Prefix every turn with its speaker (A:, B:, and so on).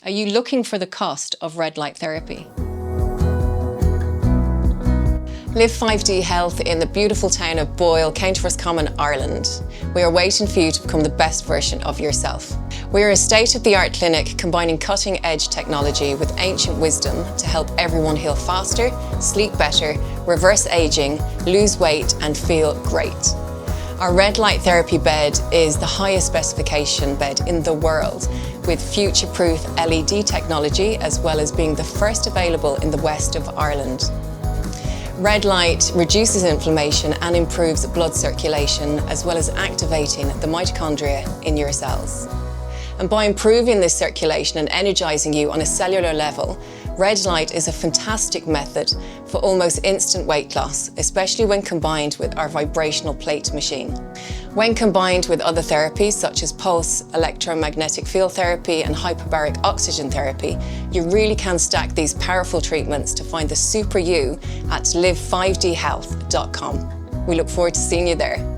A: Are you looking for the cost of red light therapy? Live5D Health in the beautiful town of Boyle, County Roscommon, Ireland. We are waiting for you to become the best version of yourself. We are a state-of-the-art clinic combining cutting-edge technology with ancient wisdom to help everyone heal faster, sleep better, reverse aging, lose weight and feel great. Our red light therapy bed is the highest specification bed in the world, with future-proof LED technology, as well as being the first available in the west of Ireland. Red light reduces inflammation and improves blood circulation, as well as activating the mitochondria in your cells. And by improving this circulation and energizing you on a cellular level, red light is a fantastic method for almost instant weight loss, especially when combined with our vibrational plate machine. When combined with other therapies such as pulse, electromagnetic field therapy and hyperbaric oxygen therapy, you really can stack these powerful treatments to find the super you at live5dhealth.com. We look forward to seeing you there.